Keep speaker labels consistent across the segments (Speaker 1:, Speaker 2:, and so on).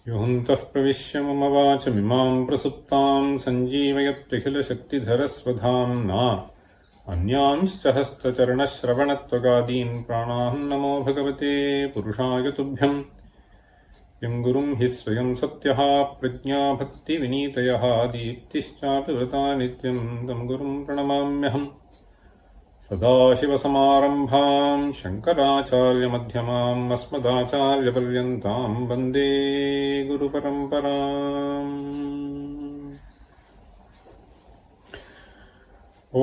Speaker 1: योऽन्तः प्रविश्य मम वाचमिमां प्रसुप्तां सञ्जीवयत्यखिलशक्तिधरस्वधाम्ना अन्यांश्च हस्तचरणश्रवणत्वगादीन् प्राणान् नमो भगवते पुरुषाय तुभ्यम्। यं गुरुं हि स्वयं सत्यः प्रज्ञा भक्तिविनीतयः दीप्तिश्चापि वृता नित्यं तं गुरुं प्रणमाम्यहम्। सदाशिवसमारम्भां शङ्कराचार्यमध्यमाम् अस्मदाचार्यपर्यन्तां वन्दे गुरुपरम्पराम्। ॐ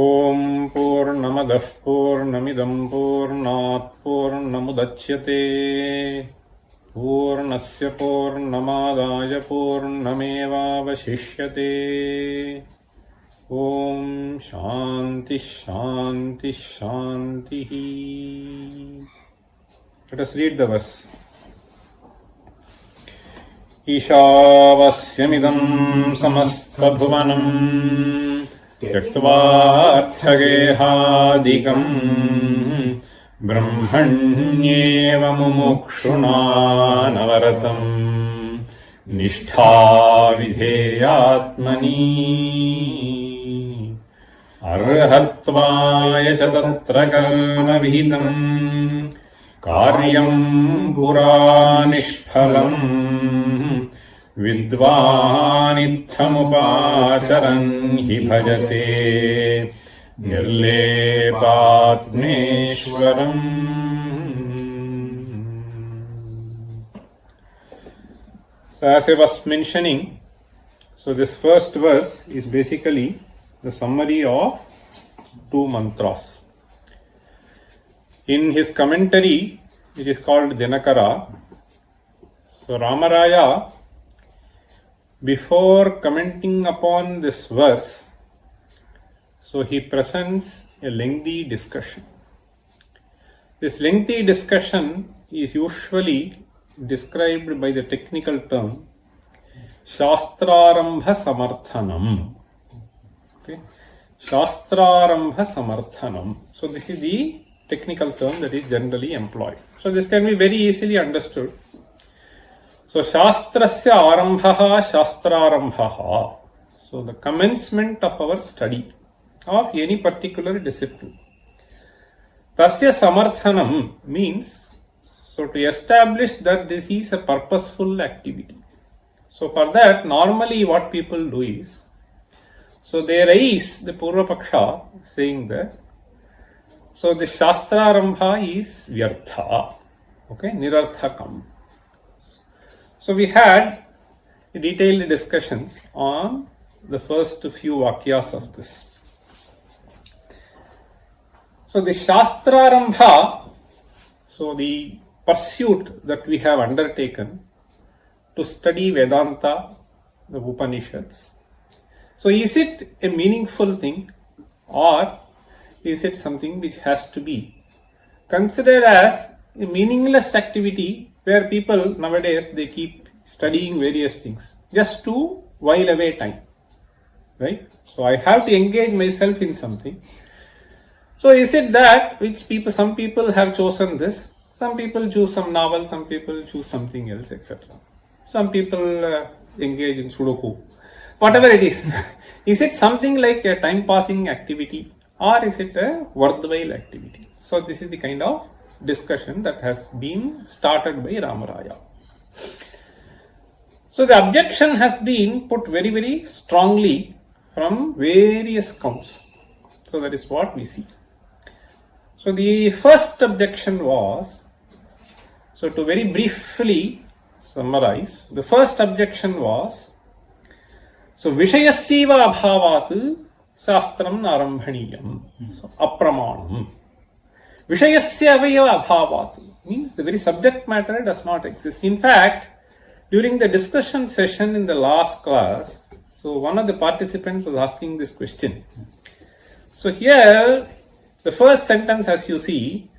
Speaker 1: पूर्णमदः पूर्णमिदं पूर्णात् पूर्णमुदच्यते पूर्णस्य पूर्णमादाय पूर्णमेवावशिष्यते। ॐ शान्ति शान्ति शान्तिः। Let us read the verse. ईशावास्यमिदं समस्तभुवनं त्यक्त्वार्थगेहादिकं ब्रह्मण्येव मुमुक्षुणा नवरतं निष्ठा विधेयात्मनि अर्हत्वाय च तत्र कर्मविहितं कार्यं पुरा निष्फलं विद्वानित्थमुपाचरन् हि भजते निर्लेपात्मेश्वरम्। So as I was mentioning, so this first verse is basically the summary of two mantras. In his commentary, it is called Dinakara. So Ramaraya, before commenting upon this verse, so he presents a lengthy discussion. This lengthy discussion is usually described by the technical term Shastrarambha Samarthanam. Okay? Shastrarambha Samarthanam. So this is the technical term that is generally employed. So this can be very easily understood. So Shastrasya Arambhaha Shastrarambhaha. So the commencement of our study of any particular discipline. Tasya Samarthanam means so to establish that this is a purposeful activity. So for that, normally what people do is, so they raise the Purva Paksha saying that, so the Shastrarambha is Vyartha, okay, Nirarthakam. So we had detailed discussions on the first few Vakyas of this. So the Shastrarambha, so the pursuit that we have undertaken to study Vedanta, the Upanishads. So is it a meaningful thing, or is it something which has to be considered as a meaningless activity where people nowadays they keep studying various things just to while away time, right? So I have to engage myself in something. So is it that which some people have chosen this, some people choose some novel, some people choose something else, etc. Some people engage in Sudoku, whatever it is. Is it something like a time passing activity, or is it a worthwhile activity? So this is the kind of discussion that has been started by Ramaraya. So the objection has been put very, very strongly from various counts. So that is what we see. So the first objection was, so to very briefly summarize, the first objection was, so Vishayasyiva abhavat shastram narambhaniyam, so apramanam. Vishayasya avayava abhavat means the very subject matter does not exist. In fact, during the discussion session in the last class, so one of the participants was asking this question. So here, the first sentence, as you see,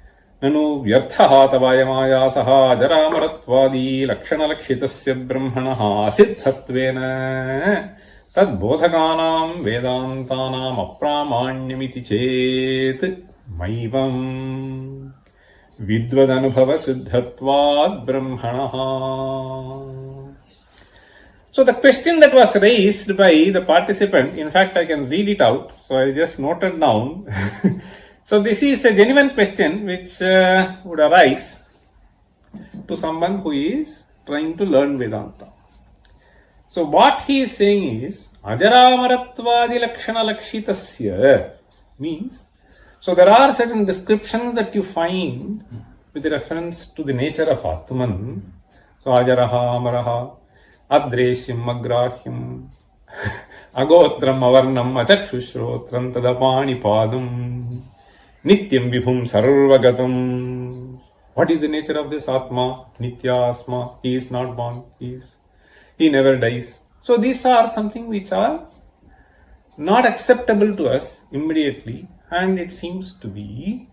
Speaker 1: ननु व्यर्थः तवायमायासः अजरामरत्वादी लक्षणलक्षितस्य ब्रह्मणः असिद्धत्वेन तद्बोधकानां वेदान्तानाम् अप्रामाण्यमिति चेत् मैवम् विद्वदनुभवसिद्धत्वात् ब्रह्मणः. So the question that was raised by the participant, in fact I can read it out, so I just noted down. So this is a genuine question which would arise to someone who is trying to learn Vedanta. So what he is saying is, Ajaramarattvadi lakshana lakshitasya means, so there are certain descriptions that you find with reference to the nature of Atman. So Ajaraha, Amaraha, Adreshyam, Agrahyam, Agotram, Avarnam, Achakshushotram, Tadapani Padam, Nityam Vibhum Sarvagatam. What is the nature of this Atma? Nitya Asma. He is not born. He never dies. So these are something which are not acceptable to us immediately, and it seems to be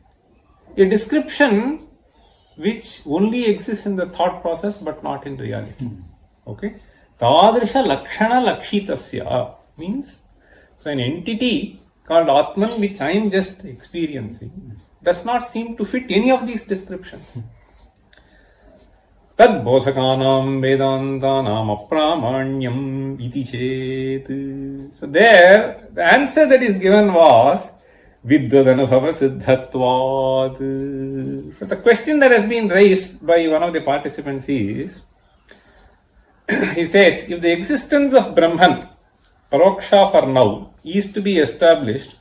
Speaker 1: a description which only exists in the thought process but not in reality. Okay? Tadrisha lakshana lakshitasya means, so an entity called Atman which I am just experiencing does not seem to fit any of these descriptions. Tad bodhakanam vedantanam apramanyam iti chet. So there, the answer that is given was Vidvadanubhava siddhatvad. So the question that has been raised by one of the participants is, he says, if the existence of Brahman, Paroksha for now, is to be established,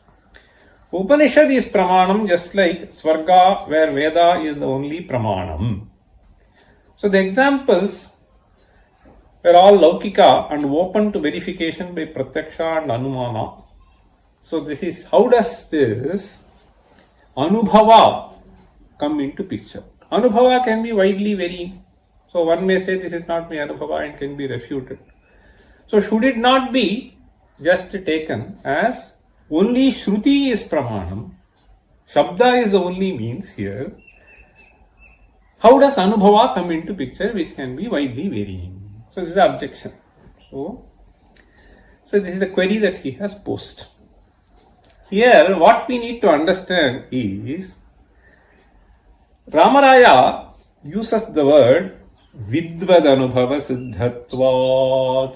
Speaker 1: Upanishad is Pramanam just like Swarga where Veda is the only Pramanam. So the examples were all Laukika and open to verification by Pratyaksha and Anumana. So this is, how does this Anubhava come into picture? Anubhava can be widely varying. So one may say this is not my Anubhava and can be refuted. So should it not be just taken as only Shruti is Pramanam, Shabda is the only means here? How does Anubhava come into picture which can be widely varying? So this is the objection. So this is the query that he has posed. Here what we need to understand is Ramaraya uses the word Vidvad Anubhava Siddhatvat,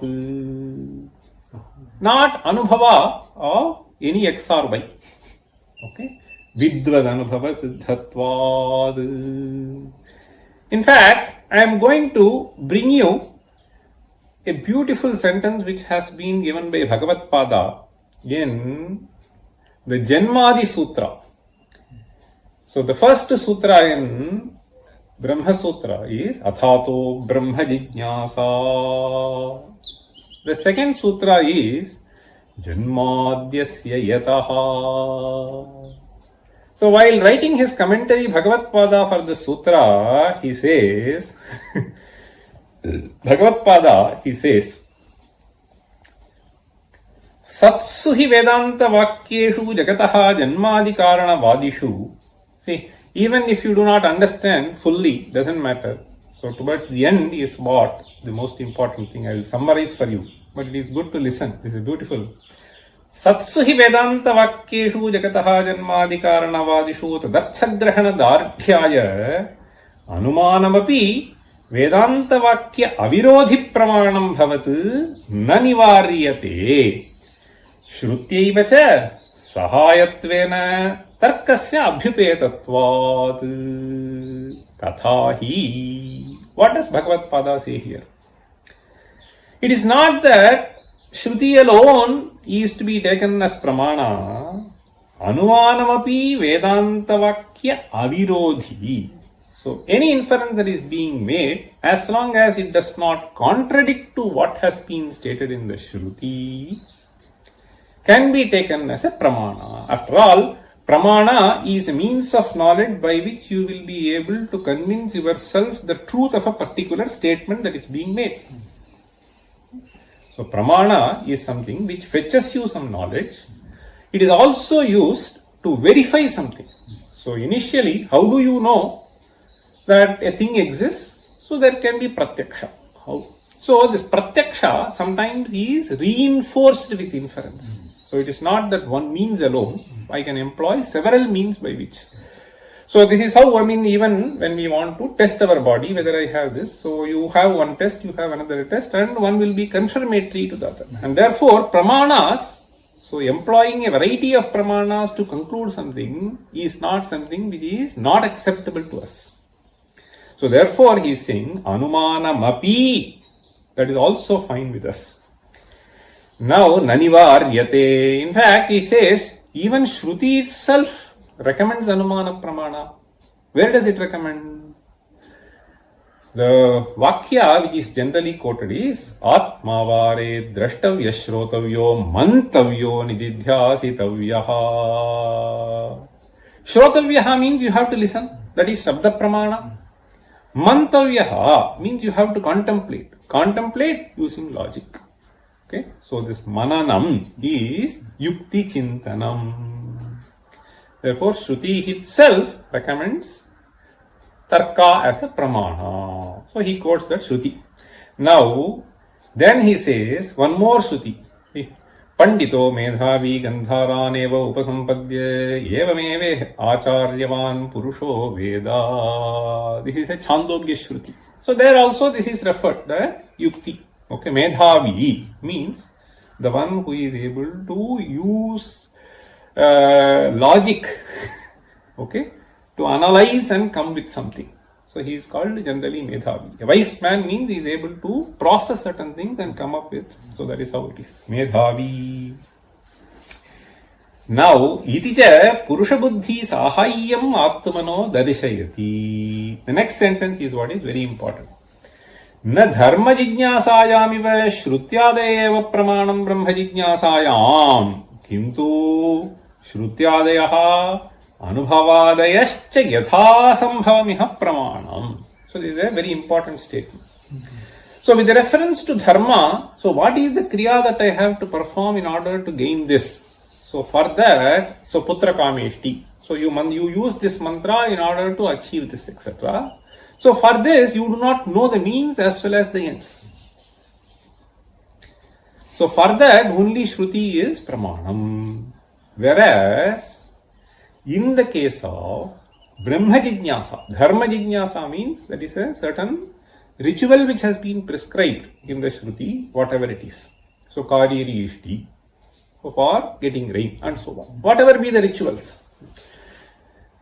Speaker 1: not Anubhava or any X or Y. Okay? Vidvad Anubhava Siddhatvad. In fact, I am going to bring you a beautiful sentence which has been given by Bhagavad Pada in the Janmadi Sutra. So the first sutra in Brahma Sutra is Athato Brahma Jijñāsa. The second sutra is Janmadyasya Yataha. So while writing his commentary Bhagavad Pada for the sutra, he says, Bhagavad Pada, he says, Satsu hi Vedanta Vakyeshu Jagataha Janmadi Karana Vadishu. See, even if you do not understand fully, doesn't matter. So towards the end is what the most important thing. I will summarize for you, but it is good to listen. This is beautiful. Satsu hi Vedanta Vakyeshu Jagataha Janmadi Karana Vadishu Tadarthagrahana Dardhyaya Anumanamapi Vedanta Vakya Avirodhi Pramanam Bhavat Nanivaryate Shrutyaiva cha Sahayatvena Tarkasya Abhyupetatvat Tathahi. What does Bhagavad Pada say here? It is not that Shruti alone is to be taken as Pramana. Anumanamapi Vedanta Vakya Avirodhi. So any inference that is being made, as long as it does not contradict to what has been stated in the Shruti, can be taken as a Pramana. After all, Pramana is a means of knowledge by which you will be able to convince yourself the truth of a particular statement that is being made. So Pramana is something which fetches you some knowledge. It is also used to verify something. So initially, how do you know that a thing exists? So there can be pratyaksha. How? So this pratyaksha sometimes is reinforced with inference. So it is not that one means alone. I can employ several means by which. So this is how, even when we want to test our body, whether I have this. So you have one test, you have another test, and one will be confirmatory to the other. And therefore, pramanas, so employing a variety of pramanas to conclude something is not something which is not acceptable to us. So therefore, he is saying, anumanamapi, that is also fine with us. Now, nanivaryate, in fact, he says, even Shruti itself recommends anumana pramana. Where does it recommend? The Vakya which is generally quoted is Atmavare Drashtavya Shrotavyo Mantavyo Nididhyasitavyaha. Shrotavyaha means you have to listen. That is Shabda Pramana. Mantavyaha means you have to contemplate. Contemplate using logic. Okay, so this mananam is yukti chintanam. Therefore, Shruti itself recommends tarka as a pramana. So he quotes that Shruti. Now, then he says one more Shruti. Pandito medhavi gandharan eva upasampadye evameve acharyavan purusho veda. This is a Chandogya Shruti. So there also this is referred the yukti. Okay, medhavi means the one who is able to use logic, okay, to analyze and come with something. So he is called generally medhavi. A wise man means he is able to process certain things and come up with. So that is how it is. Medhavi. Now, iticha purusha buddhi sahayyam atmano darishayati. The next sentence is what is very important. न धर्म जिज्ञासायामिव श्रुत्यादयेव प्रमाणं ब्रह्म जिज्ञासायां किन्तु श्रुत्यादयः अनुभवादयश्च यथा संभवमिह प्रमाणम्. So this is a very important statement. So with reference to dharma, so what is the kriya that I have to perform in order to gain this? So for that, so putra kameshti. So you use this mantra in order to achieve this, etc. So for this, you do not know the means as well as the ends. So for that, only Shruti is Pramanam. Whereas, in the case of Brahma Jignasa, Dharma Jignasa means that is a certain ritual which has been prescribed in the Shruti, whatever it is. So Kariri Ishti, for getting rain and so on. Whatever be the rituals.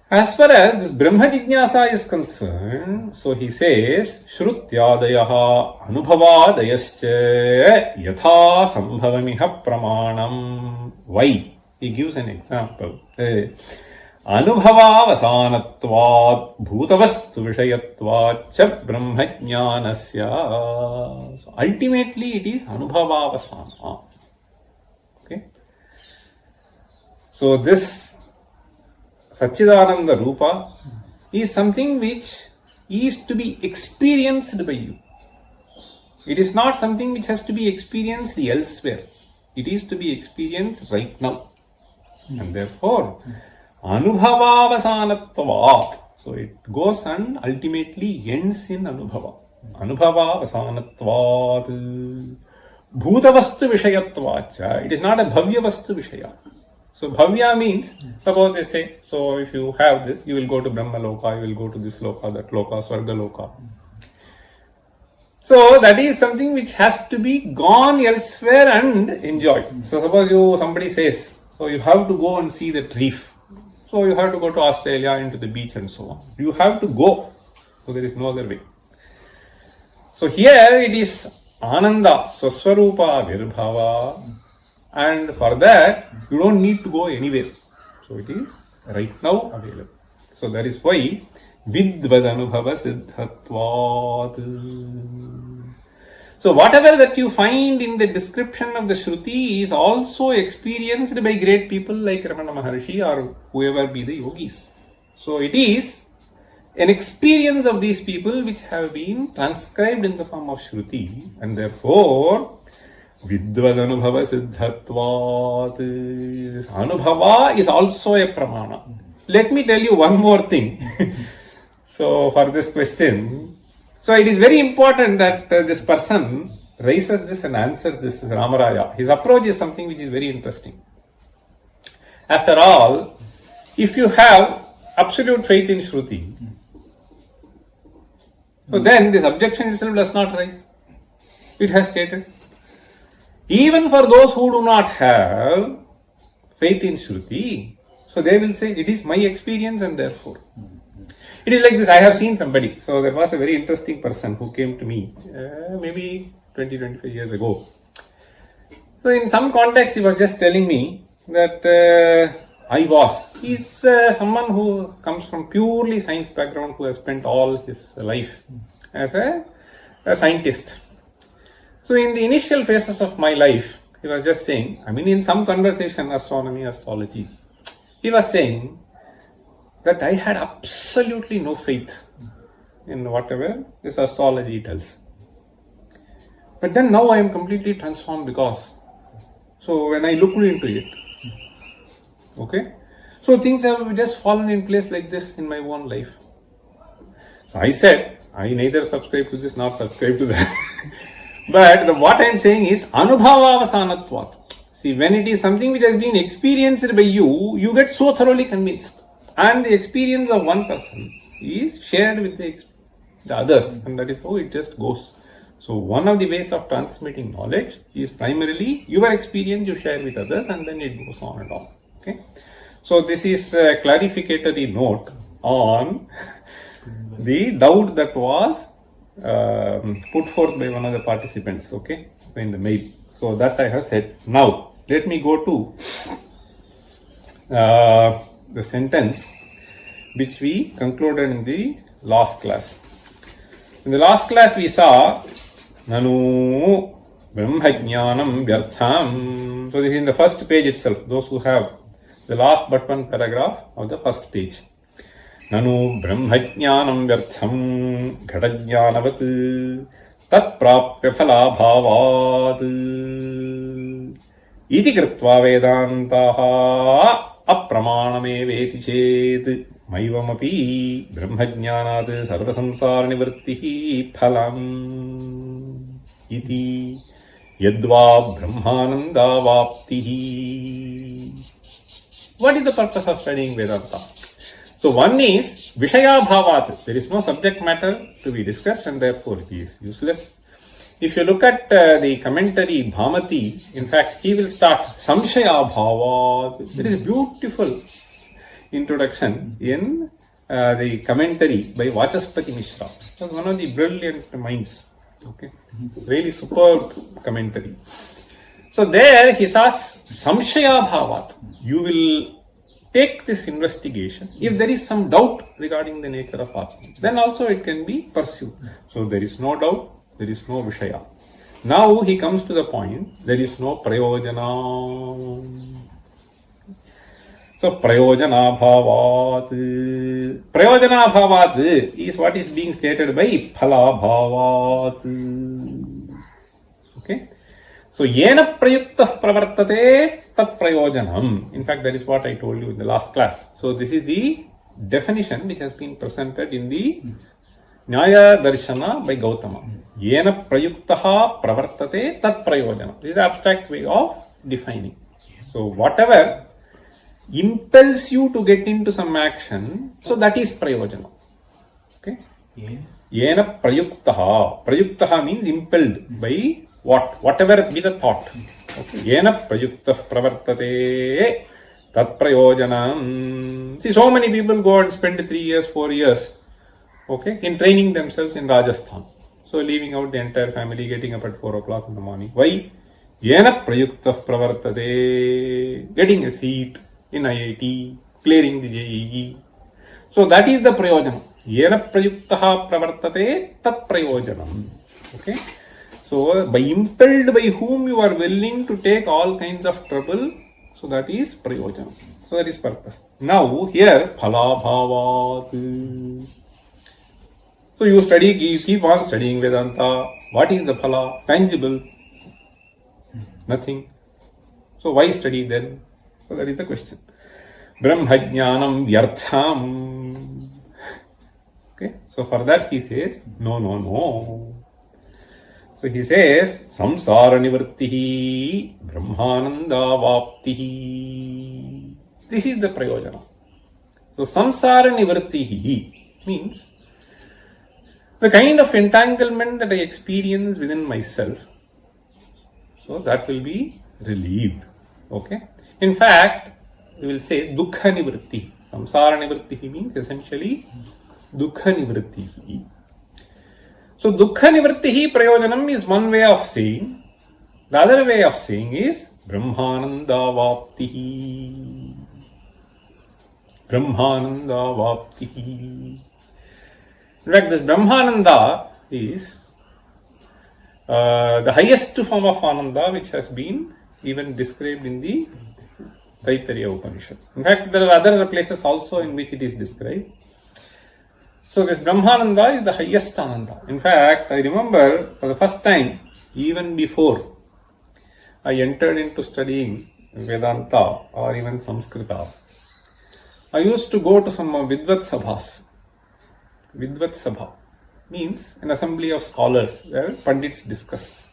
Speaker 1: As far as this Brahma Jignasa is concerned, so he says, Shrutyadayaha anubhavadayascha yatha sambhavamiha pramanam. Why? He gives an example. Anubhavavasanatvat bhutavastu vishayatvat cha brahma jnanasya. So ultimately it is anubhavavasana. Okay? So this Satchidananda Rupa is something which is to be experienced by you. It is not something which has to be experienced elsewhere. It is to be experienced right now. And therefore, Anubhavavasanatvat. So it goes and ultimately ends in Anubhava. Anubhavavasanatvat. Bhutavastu Vishayatvacha. It is not a Bhavyavastu Vishaya. So Bhavya means, suppose they say, so if you have this, you will go to Brahma Loka, you will go to this Loka, that Loka, Swarga Loka. So that is something which has to be gone elsewhere and enjoyed. So suppose somebody says, so you have to go and see the reef. So you have to go to Australia, into the beach and so on. You have to go. So there is no other way. So here it is Ananda, Swaswarupa Virbhava. And for that, you don't need to go anywhere. So it is right now available. So that is why Vidvad Anubhava Siddhatvat. So whatever that you find in the description of the Shruti is also experienced by great people like Ramana Maharshi or whoever be the yogis. So it is an experience of these people which have been transcribed in the form of Shruti, and therefore Vidvad Anubhava Siddhatvat. Anubhava is also a pramana. let me tell you one more thing. So for this question, so it is very important that this person raises this and answers this, Ramaraya. His approach is something which is very interesting. After all, if you have absolute faith in Shruti, so then this objection itself does not rise. It has stated. Even for those who do not have faith in Shruti, so they will say, it is my experience and therefore. It is like this. I have seen somebody. So there was a very interesting person who came to me maybe 20-25 years ago. So in some context, he was just telling me that he's someone who comes from purely science background, who has spent all his life as a scientist. So in the initial phases of my life, he was just saying, in some conversation, astronomy, astrology, he was saying that I had absolutely no faith in whatever this astrology tells. But then now I am completely transformed because, so when I looked into it, okay, so things have just fallen in place like this in my own life. So I said, I neither subscribe to this nor subscribe to that. But what I am saying is, anubhavavasanatvat. See, when it is something which has been experienced by you, you get so thoroughly convinced. And the experience of one person is shared with the others. And that is how it just goes. So one of the ways of transmitting knowledge is primarily your experience you share with others, and then it goes on and on. Okay. So this is a clarificatory note on the doubt that was put forth by one of the participants, okay, so in the mail. So that I have said. Now, let me go to the sentence which we concluded in the last class. In the last class we saw Nanu Brahmajnanam Vyartham. So this is in the first page itself. Those who have the last but one paragraph of the first page. Nanu Brahmajnanam Vyartham Ghadajnanavat Tat Prapya Phalabhavad Iti Kritva Vedantaha Apramanameveti Chet Maivamapi Brahmajnanat Sarvasamsara Nivartihi Phalam Iti Yadva Brahmananda Vaptihi. What is the purpose of studying Vedanta? So one is Vishaya Bhavat. There is no subject matter to be discussed and therefore it is useless. If you look at the commentary Bhamati, in fact he will start Samshaya Bhavat. There is a beautiful introduction in the commentary by Vachaspati Mishra. He was one of the brilliant minds. Okay, really superb commentary. So there he says Samshaya Bhavat. You will take this investigation. If there is some doubt regarding the nature of Atman, then also it can be pursued. So there is no doubt, there is no Vishaya. Now he comes to the point, there is no Prayojana. So Prayojana Bhavat. Prayojana Bhavat is what is being stated by Phala Bhavat. Okay. So Yena Prayukta Pravartate Tat Prayojanam. In fact, that is what I told you in the last class. So this is the definition which has been presented in the Nyaya Darshana by Gautama. Yena Prayuktaha Pravartate Tat Prayojanam. This is the abstract way of defining. So whatever impels you to get into some action, so that is Prayojanam. Okay? Yena Prayuktaha. Prayuktaha means impelled by what? Whatever be the thought. Okay. Yena Prayukta Pravartate Tat Prayojanam. See, so many people go and spend 3 years, 4 years, okay, in training themselves in Rajasthan. So leaving out the entire family, getting up at 4 o'clock in the morning. Why? Yena Prayukta Pravartate. Getting a seat in IIT, clearing the JEE. So that is the Prayojanam. Yena Prayuktaha Pravartate Tat Prayojanam. Okay. So by impelled by whom you are willing to take all kinds of trouble, so that is Prayojanam. So that is purpose. Now here Phala Bhavat. So you study, you keep on studying Vedanta. What is the Phala? Tangible. Nothing. So why study then? So that is the question. Brahmajnanam vyartham. Okay, so for that he says, no. So he says, samsara nivrittihi brahmananda vaptihi. This is the prayojana. So samsara nivrittihi means the kind of entanglement that I experience within myself. So that will be relieved. Okay. In fact, we will say dukkha nivritti. Samsara nivritti means essentially dukkha nivritti. So dukkha nivritti prayojanam is one way of saying. The other way of saying is brahmananda vaptihi. Brahmananda vaptihi. In fact, this brahmananda is the highest form of ananda which has been even described in the Taittiriya Upanishad. In fact, there are other places also in which it is described. So this brahmananda is the highest ananda. In fact, I remember for the first time, even before I entered into studying Vedanta or even Samskrita, I used to go to some Vidvat Sabhas. Vidvat Sabha means an assembly of scholars where Pandits discuss.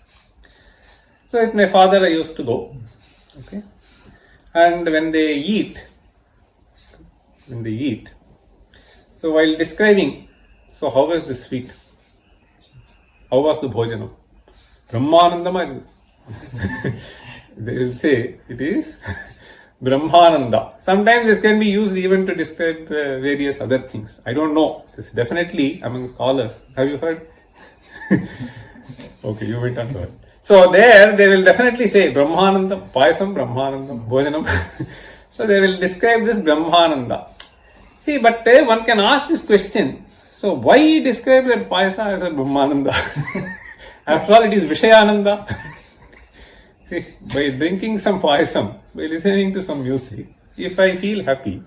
Speaker 1: So with my father I used to go. Okay. And when they eat, so while describing, so how was the sweet? How was the bhojanam? Brahmanandam. They will say it is Brahmananda. Sometimes this can be used even to describe various other things. I don't know. This is definitely among scholars. Have you heard? Okay, you went on to it. So there they will definitely say Brahmananda, Payasam, Brahmananda, Bhojanam. So they will describe this Brahmananda. See, but one can ask this question. So why describe that Payasa as a Brahmananda? After all, it is Vishayananda. See, by drinking some payasam, by listening to some music, if I feel happy,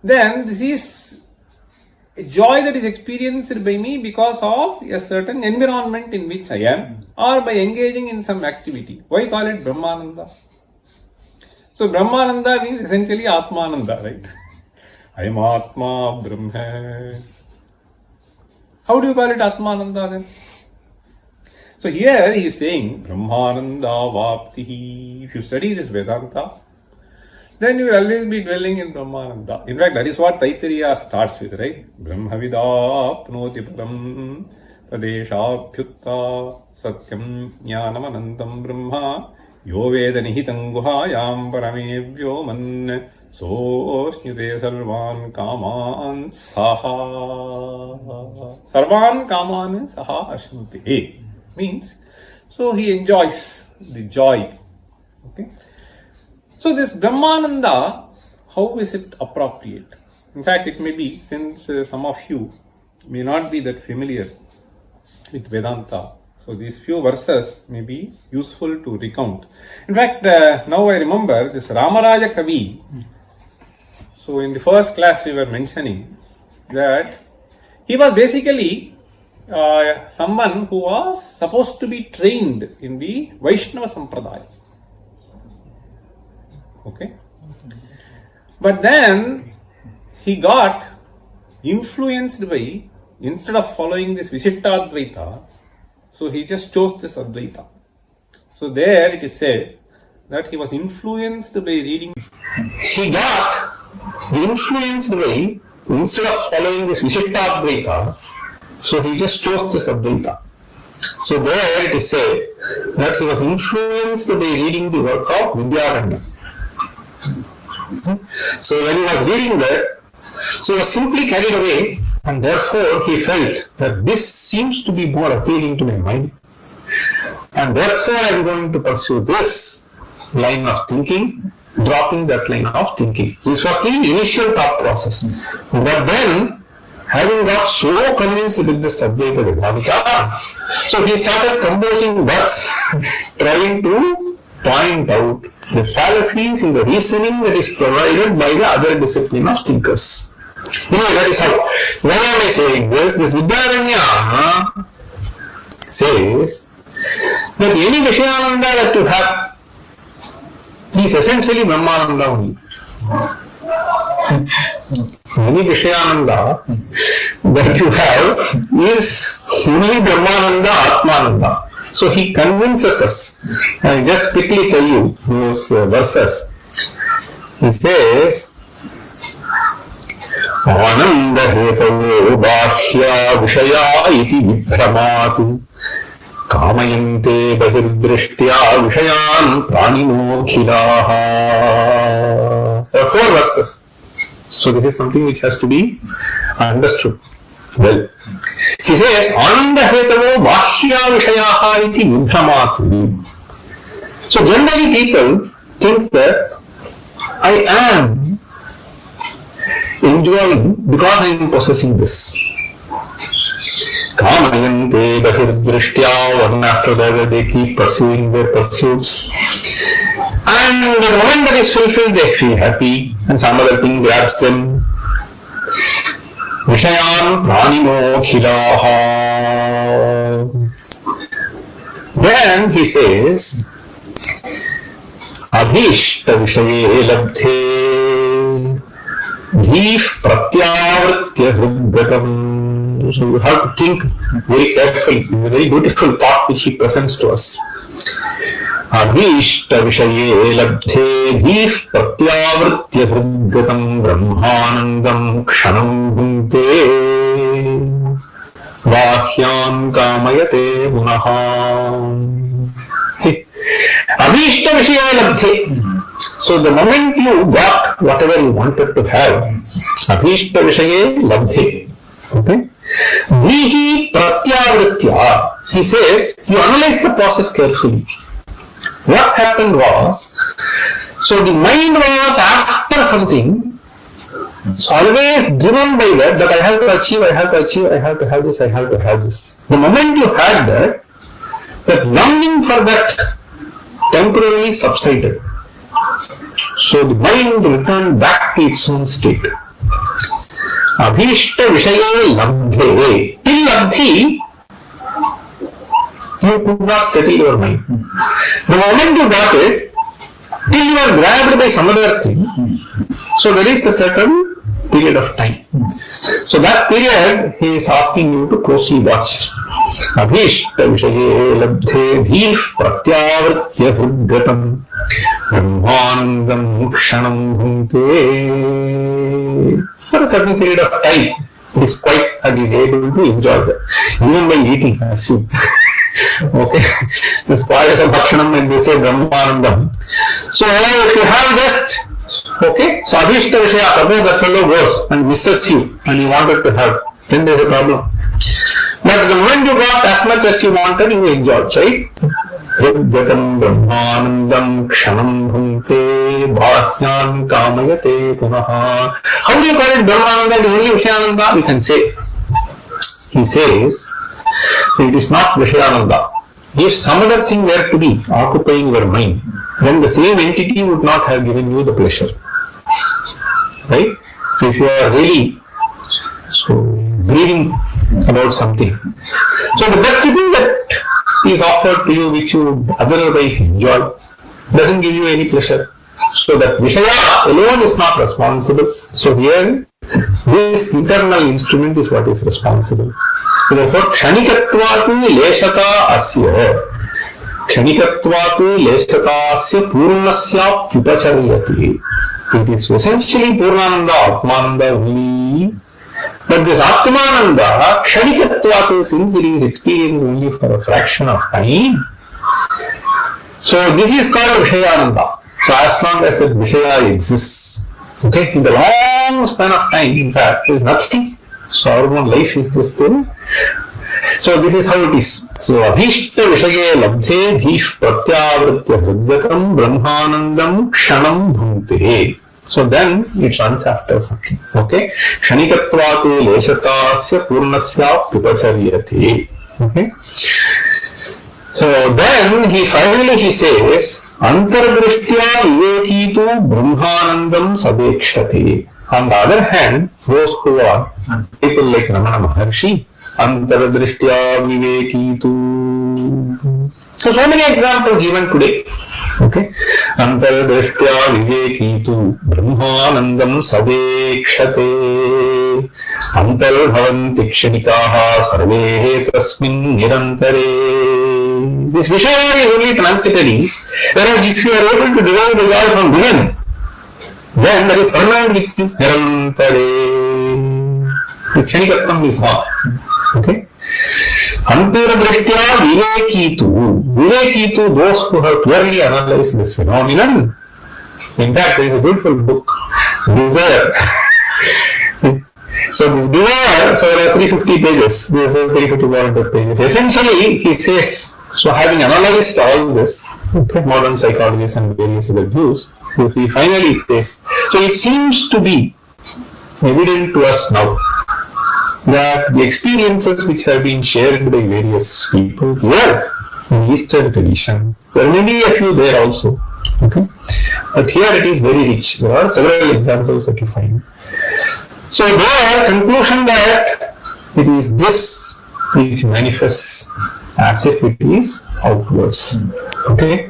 Speaker 1: then this is a joy that is experienced by me because of a certain environment in which I am, or by engaging in some activity. Why call it Brahmananda? So Brahmananda means essentially Atmananda, right? I am Atma Brahma. How do you call it Atmananda then? So here he is saying Brahmananda Vaptihi. If you study this Vedanta, then you will always be dwelling in Brahmananda. In fact, that is what Taittiriya starts with, right? Brahmavidapnoti param tadeshabhyutta satyam jnanam anantam brahma yo veda nihitam guhayam paramevyo man sosnyute sarvan kaman saha. Sarvan kaman saha ashnute. Means, so he enjoys the joy. Okay. So this Brahmananda, how is it appropriate? In fact, it may be, since some of you may not be that familiar with Vedanta, so these few verses may be useful to recount. In fact, now I remember this Ramaraja Kavi. So in the first class we were mentioning that he was basically someone who was supposed to be trained in the Vaishnava Sampradaya. Okay. But then he got influenced by, instead of following this Vishishtadvaita, so he just chose this Advaita. So there it is said that he was influenced by reading. He got influenced by, instead of following this Vishishtadvaita, so he just chose this Advaita. So there it is said that he was influenced by reading the work of Vidyaranya. So when he was reading that, so he was simply carried away, and therefore he felt that this seems to be more appealing to my mind, and therefore I am going to pursue this line of thinking, dropping that line of thinking. This was the initial thought process. But then, having got so convinced with the subject of Vedanta, so he started composing works trying to point out the fallacies in the reasoning that is provided by the other discipline of thinkers. That is how. Why am I saying this? This Vidyaranya says that any Vishayananda that you have is essentially Brahmananda only.
Speaker 2: Any Vishayananda that you have is only Brahmananda, Atmananda. So he convinces us. I'll just quickly tell you those verses. He says, Ananda hetavo bahya vishaya iti vibhramatu kamayante bahirdrishtya vishayan pranino khilaha. There are 4 verses. So this is something which has to be understood well. He says, Ananda hetavo bahya vishayaha iti vibhramatu. So generally people think that I am enjoying because I am possessing this. Kamayante bahirdrishtya, one after the other they keep pursuing their pursuits. And the moment that is fulfilled, they feel happy, and some other thing grabs them. Vishayan pranino khilaha. Then he says, Abhishta vishaye labdhe dhif pratyavritya hridgatam. So you have to think very carefully. It's a very beautiful thought which he presents to us. Abhishta vishaye labdhe dhif pratyavritya hridgatam brahmanandam kshanam bhunte vahyan kamayate punaha. Abhishta vishaya labdhe. So the moment you got whatever you wanted to have, Abhishta vishaye labdhe. Okay? Dhihi pratyavritya. He says, you analyze the process carefully. What happened was, so the mind was after something, so always driven by that I have to achieve, I have to achieve, I have to have this, I have to have this. The moment you had that, that longing for that temporarily subsided. So the mind returned back to its own state. Abhishta vishaya labdhe. Till labdhi, you could not settle your mind. The moment you got it, till you are grabbed by some other thing, so there is a certain period of time. So that period, he is asking you to closely watch. Abhishta vishaye labdhe dhif pratyavritya hridgatam brahmanandam kshanam bhunte. For a certain period of time, it is quite able to enjoy that. Even by eating, I assume. Okay, the spoils of bhakshanam when they say brahmanandam. So if you have just, okay, so abhishta vishaya, suppose that fellow goes and misses you and you wanted to have, then there is a problem. But the moment you got as much as you wanted, you enjoyed, right? Hridgatam brahmanandam kshanam bhunte bhahyan kamayate punaha. How do you call it brahmananda? The only vishayananda we can say. He says, it is not vishayananda. If some other thing were to be occupying your mind, then the same entity would not have given you the pleasure. Right? So if you are really grieving about something, so the best thing that is offered to you which you would otherwise enjoy doesn't give you any pleasure. So that Vishaya alone is not responsible. So here, this internal instrument is what is responsible. So therefore, Kshanikattvatu leshata asya. Kshanikattvatu leshata asya purnasya pyupacharyati. It is essentially Purnananda, Atmananda only. But this Atmananda, Kshanikattvatu, since it is experienced only for a fraction of time, so this is called Vishayananda. So as long as that Vishaya exists, okay, in the long span of time, in fact, there is nothing. So our own life is just there. So this is how it is. So Abhishta Vishaye Labdhe Dhish Pratyavritya Hridgatam Brahmanandam Kshanam Bhunte. So then it runs after something. Okay? Kshanikattvatu leshatasya purnasya pipacharyati. Okay? So then he finally says, Antardrishtya vivekitu brahmanandam sadekshati. On the other hand, those who are people like Ramana Maharshi, Antardrishtya vivekitu. So many examples given today. Okay. अंतर्दृष्ट्या विवेकी तु ब्रह्मानंदम सदेक्षते अंतर्भवन्ति क्षणिकाः सर्वे तस्मिन् निरन्तरे. This Vishaya is only transitory, whereas if you are able to derive the joy from within, then that is permanent with you, nirantare. The Kshanikatvam is not. Okay? Antardrishtya vivekitu, those who have clearly analyzed this phenomenon. In fact, there is a beautiful book, Desire. So this Desire, so there are 350 pages, there are 350 pages. Essentially, he says, so having analyzed all this, okay, modern psychologists and various other views, he finally says, so it seems to be evident to us now that the experiences which have been shared by various people here in the Eastern tradition, there may be a few there also, okay, but here it is very rich. There are several examples that you find. So their conclusion that it is this which manifests as if it is outwards. Okay?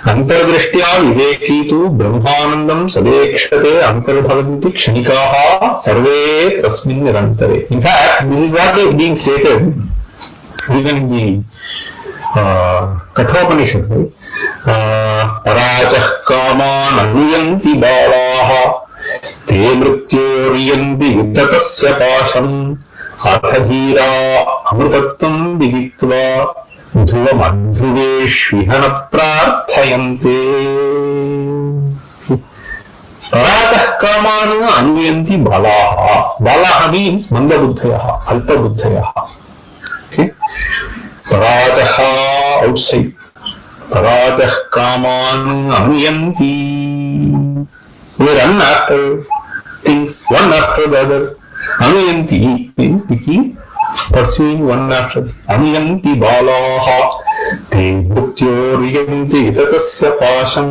Speaker 2: Antardrishtya viveki tu brahmanandam sadekshate antarbhavanti kshanikaha sarve tasmin nirantare. In fact, this is what is being stated even in the Kathopanishad, right? Parachah kaman anuyanti balaha te mrityoryanti viddatasya pasham अथधीरा अमृतत्वं विदित्वा ध्रुवमध्रुवेष्विह न प्रार्थयन्ते. परातः कामान् अनुयन्ति बालाः. बालाः means मन्दबुद्धयः, अल्पबुद्धयः. Okay? परातः outside. परातः कामान् अनुयन्ति. We run after things one after the other. Anuyanti means the key, pursuing one after. Anuyanti balaha te bhutyoryanti vitatasya pasham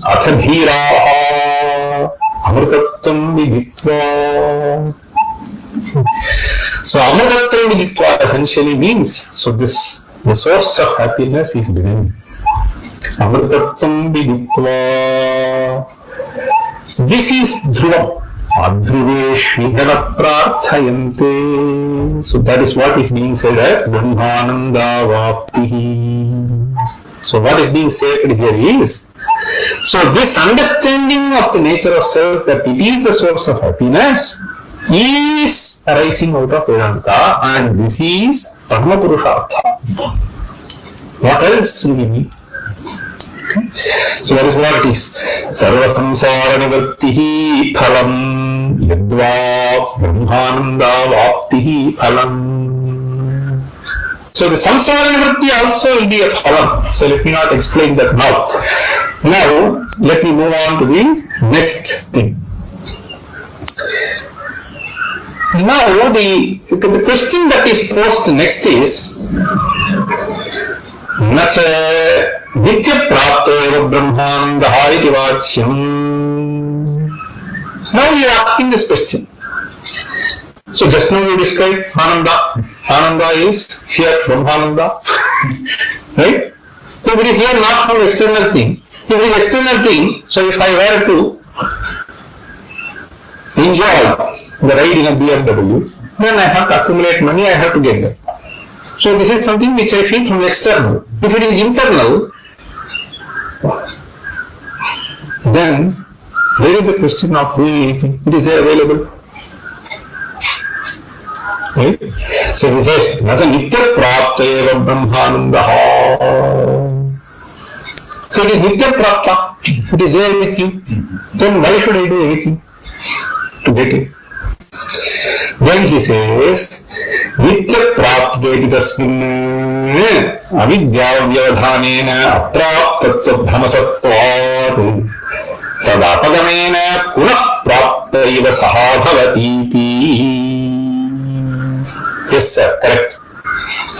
Speaker 2: athadhiraha amritatvam viditva. So amritatvam viditva essentially means, so this, the source of happiness is within. Amritatvam viditva. This is dhruvam. Adhruveshvihana prarthayante. So that is what is being said as Brahmananda Vaptihi. So what is being said here is, so this understanding of the nature of self, that it is the source of happiness, is arising out of Vedanta, and this is Parama Purushartha. What else do we need? So that is what it is. Sarva samsara nivartihi phalam yadva brahmananda vaptihi phalam. So the samsara nivarti also will be a phalam. So let me not explain that now. Now let me move on to the next thing. Now the question that is posed next is nacha Nitya prapto eva brahmanandaha iti vachyam. Now you are asking this question. So just now you described Ananda. Ananda is here Brahmananda. Right? So it is here not from external thing. If it is external thing, so if I were to enjoy the ride in a BMW, then I have to accumulate money, I have to get that. So this is something which I feel from external. If it is internal, then there is a question of doing anything. It is there available. Right? So he says, Nata nitya prapta eva brahmanandaha. So it is nitya prapta. It is there with you. Then why should I do anything to get it? Then he says, nitya prapta iti tasmin avidya vyavadhanena apraptatva bhramasatvat tadapagamena punah prapta iva saha bhavatiti. Yes sir, correct.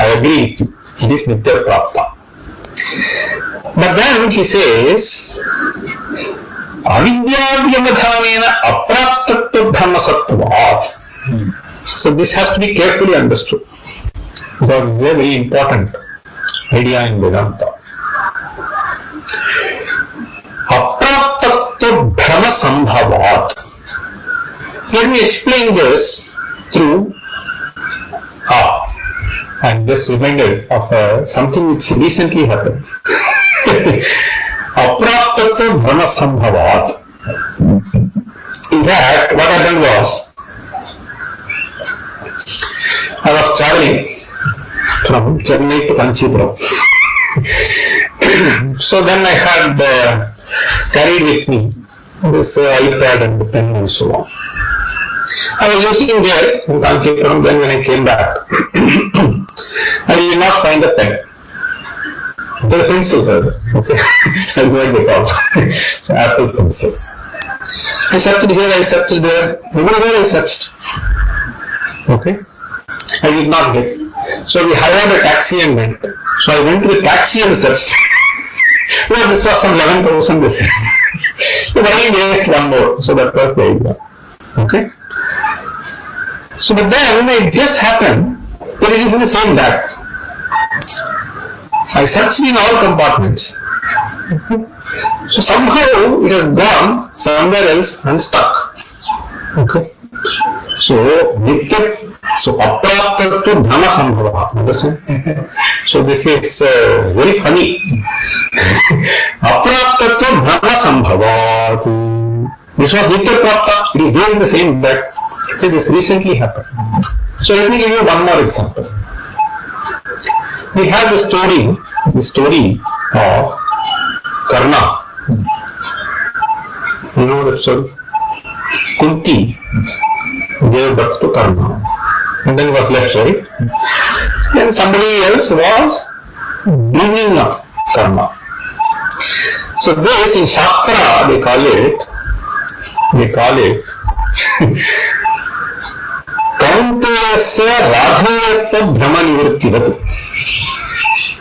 Speaker 2: I agree with you. It is nitya prapta. But then he says, avidya vyavadhanena apraptatva bhramasatvat. So this has to be carefully understood. Because it is a very important idea in Vedanta. Dhamma Sambhavat. Let me explain this through I'm just reminded of something which recently happened. Apraptatva Dhamma Sambhavat. In fact, what happened was, I was traveling from Chennai to Kanchipuram. So then I had carried with me this iPad and the pen and so on. I was using there in Kanchipuram. Then when I came back, I did not find the pen. The pencil, okay, that's what they call so Apple Pencil. I searched here, I searched there, everywhere I searched. Okay, I did not get. So we hired a taxi and went. So I went to the taxi and searched. Well, this was some 11,000 they said. So I gave one more. So that was the idea. Okay. So but then it just happened that it is in the same bag. I searched in all compartments. So somehow it has gone somewhere else and stuck. Okay. So Nitya, so Apraptatva Dhamma Sambhava. Understand? So this is very funny. Apraptatva Dhamma Sambhava. This was Nitya Prapta. It is there in the same bag. See, this recently happened. So let me give you one more example. We have the story of Karna. You know that story? Kunti gave birth to Karna and then was left, right? Then somebody else was bringing up Karna. So this in Shastra they call it Kaunteyasya Radhayatva Brahma Nivrittivat.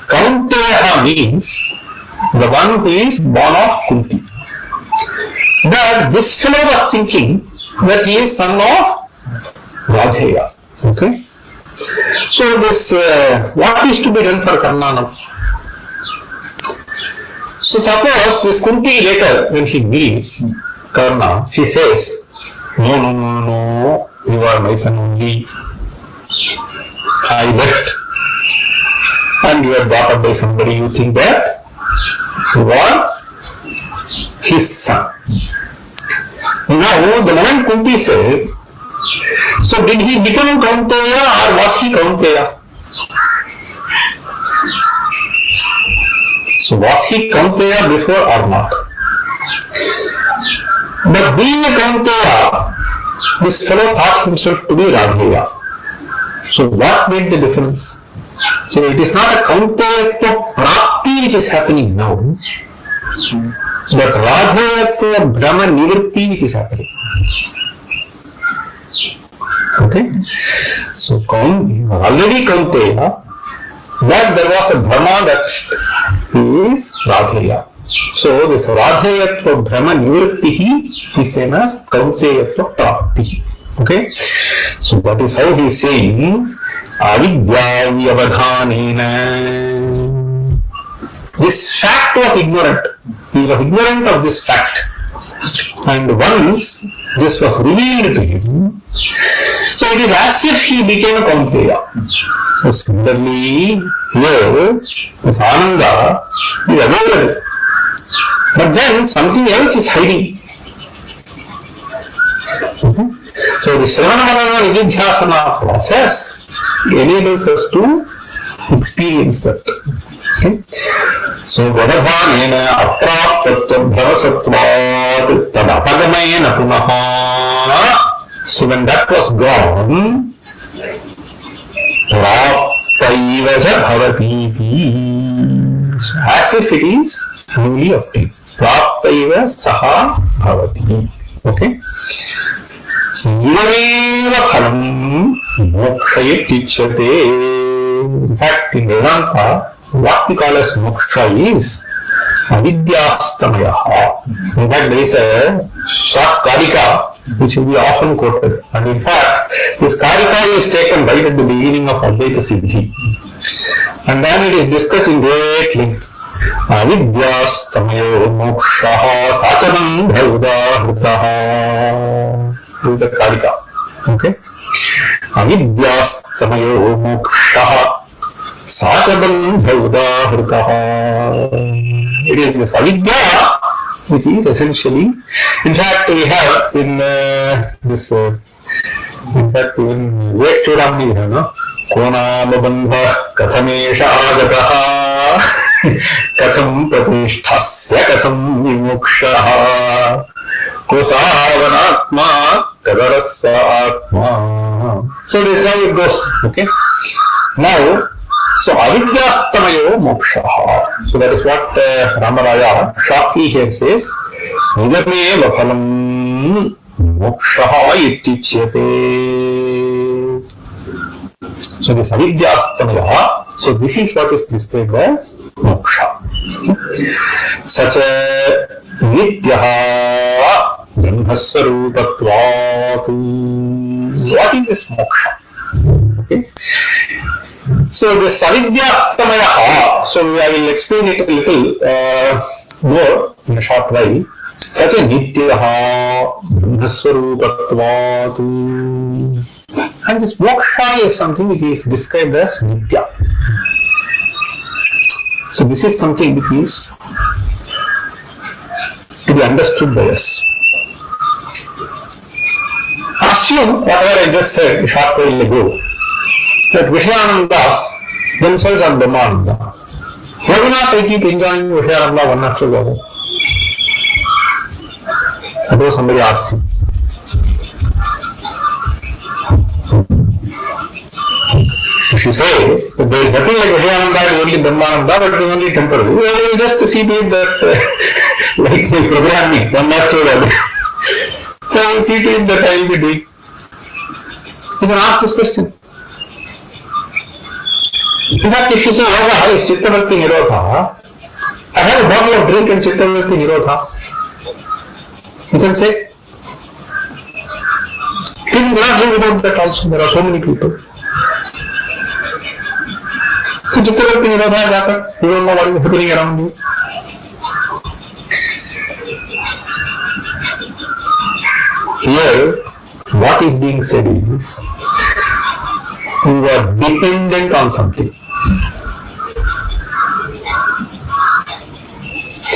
Speaker 2: Kaunteya means the one who is born of Kunti. But this fellow was thinking that he is son of Radheya. Okay. So this, what is to be done for Karna now? So suppose this Kunti later, when she meets Karna, she says, no, you are my son only. I left and you are brought up by somebody, you think that you are his son. Now, the moment Kunti said, so did he become Kaunteya or was he Kaunteya? So was he Kaunteya before or not? But being a Kaunteya, this fellow thought himself to be Radheya. So what made the difference? So it is not a Kaunteya Prapti which is happening now, but Radheya Brahma Nivritti which is happening. Okay? So already Kaunteya, but there was a Brahma that is Radheya. So this Radhayatva Brahma Nivrittihi is same as Kaunteya Prapti. Okay? So that is how he is saying Avidya Vyavadhanena. This fact was ignorant. He was ignorant of this fact. And once this was revealed to him, so it is as if he became a Kaunteya. So similarly, here, this Ananda is available. But then something else is hiding. Okay. So the Shravana Nididhyasana process enables us to experience that. Okay. So Vadadhanena Apraptatva Bhavasatvat Tadapagamena Punaha. So when that was gone, Praptaivaja Bhavatiti. As if it is newly obtained. Praptaiva Saha Bhavati. Okay. Nireva Phalam Mokshayet Tichyate. In fact, in Vedanta, what we call as moksha is avidyastamayaha. In fact, there is a short karika which will be often quoted. And in fact, this karika is taken right at the beginning of Advaita Siddhi. And then it is discussed in great length. avidyastamayo mokshaha sachabandha udahritah. This is the Karika. Okay. Avidyastamayo mokshaha sachabandha udahritah. It is this avidya which is essentially, in fact, we have in this, in fact, even Vivek Chudamani, you know, Konamabandha Kathamesha Agataha Katham Pratisthasya Katham Vimukshaha Kosavanatma Kadarasa Atma. So this is how it goes. Okay. Now, so avidyastamayo mokshaha. So that is what Ramaraya shortly here says. Nidameva phalam mokshaha ityuchyate. So this avidyastamaya. So this is what is described as moksha. Such a nityaha brahmasvarupatvat. What is this moksha? Okay. So the Savidyastamaya, so I will explain it a little more in a short while. Such a Nityaha Brahmasvarupatvat. And this moksha is something which is described as Nitya. So this is something which is to be understood by us. Assume whatever I just said a short while ago, that Vishayanandas themselves are Brahmananda. Why not I keep enjoying Vishayananda one after the other? Suppose somebody asks you. If you say that there is nothing like Vishayananda, it is only Brahmananda, but it is only temporary, we will just see to it that, like the programming, one after the other. I will see to it that I will be doing. You can ask this question. In fact, if you say, Yoga is Chittavarti Nirodha, I have a bottle of drink and Chittavarti Nirodha. You can say, people cannot live without that also. There are so many people. So Chittavarti Nirodha has happened. You don't know what is happening around you. Here, what is being said is, you are dependent on something.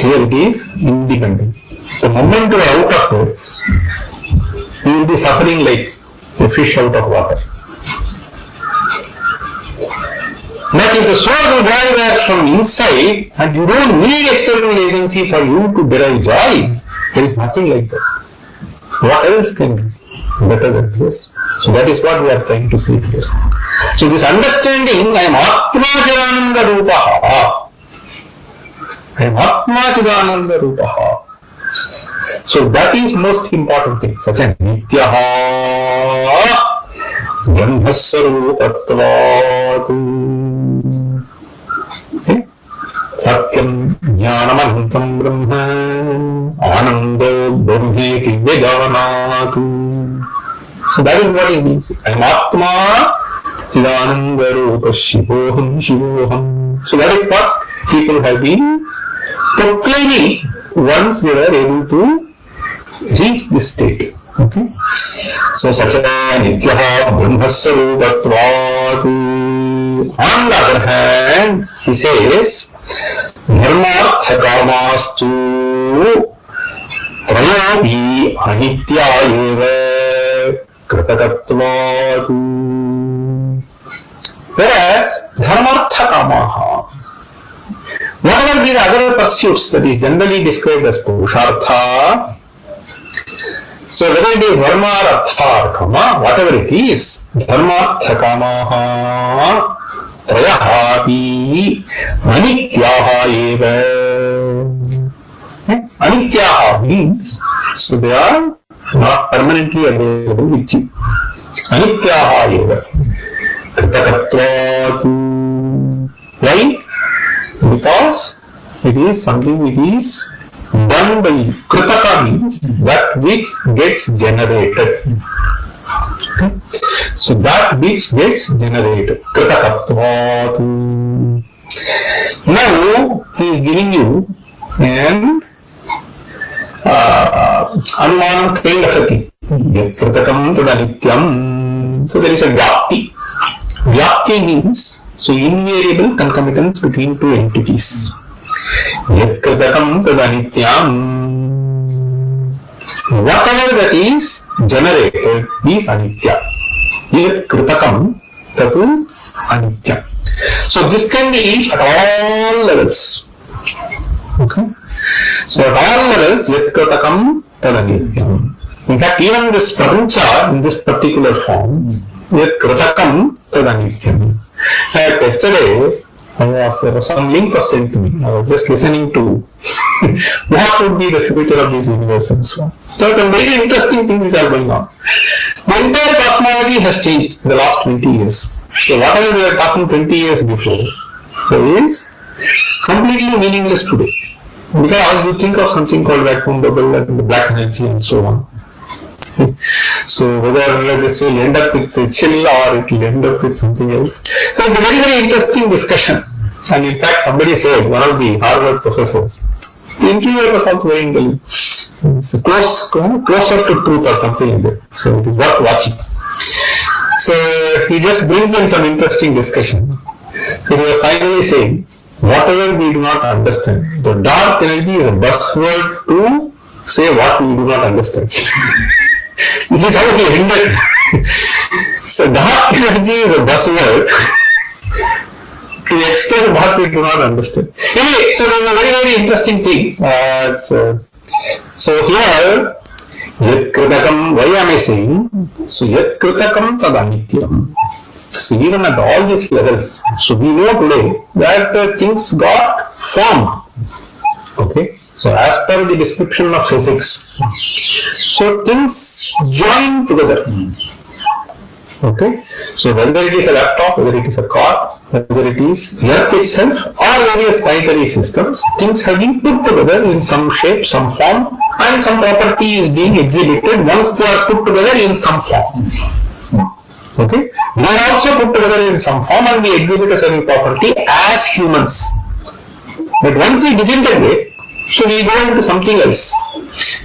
Speaker 2: Here it is independent. The moment you are out of it, you will be suffering like a fish out of water. But if the source of joy was from inside and you don't need external agency for you to derive joy, there is nothing like that. What else can be better than this? So that is what we are trying to say here. So this understanding, I am Atma Chidananda Rupaha. I am Atma Chidananda Rupaha. So that is most important thing. Such a Nityaha Brahmasvarupatvat. Satyam Jnanamantam Brahma Anando Brahmeti Vedanatu. So that is what it means. I am Atma Chidananda Rupa Shivoham Shivoham. So that is what people have been proclaiming once they were able to reach this state. Okay. So such a Nityaha Brahmasvarupatvat. On the other hand, he says, Dharmartha Kamastu Trayopi Anitya Eva Kritakatvat. Whereas Dharmartha Kamaha, whatever the other pursuits that is generally described as Purushartha, so whether it is Dharma or Artha or Kama, whatever it is, Dharmartha Kamaha Trayahapi Anityaha Eva. Anityaha means, so they are not permanently available with you. Anityaha Eva Kritakatvat. Why? Because it is something which is done by you. Kritaka means that which gets generated. Okay. So that which gets generated. Kritakatvat. Now he is giving you an Anumanam kind of a thing. Kritakam tadanityam. So there is a Vyapti. Vyapti means so invariable concomitance between two entities. Yat kritakam tadanityam. Whatever that is generated is anitya. Yat kritakam tatu anitya. So this can be at all levels. Okay. So at all levels, yat kritakam tadanityam. In fact, even this prapancha in this particular form, yat kritakam tadanityam. In fact, yesterday, there was some link was sent to me. I was just listening to what would be the future of this universe and so on. So some very interesting things which are going on. The entire cosmology has changed in the last 20 years. So whatever we were talking 20 years before is completely meaningless today. Because you think of something called vacuum bubble and the black energy and so on. So whether this will end up with chill or it will end up with something else. So it's a very, very interesting discussion. And in fact, somebody said, one of the Harvard professors, the interviewer was also very intelligent. It's closer to truth or something like that. So it is worth watching. So he just brings in some interesting discussion. So he was finally saying, whatever we do not understand, the dark energy is a buzzword to say what we do not understand. This is how he ended. So dark energy is a buzzword to explain what we do not understand. Anyway, so there's a very, very interesting thing. So here, yat kritakam, why am I saying? So yat kritakam tadanityam. So even at all these levels, so we know today that things got formed. Okay. So as per the description of physics, so things join together. Okay. So whether it is a laptop, whether it is a car, whether it is Earth itself or various planetary systems, things have been put together in some shape, some form, and some property is being exhibited once they are put together in some form. Okay. They are also put together in some form and we exhibit a certain property as humans. But once we disintegrate, so we go into something else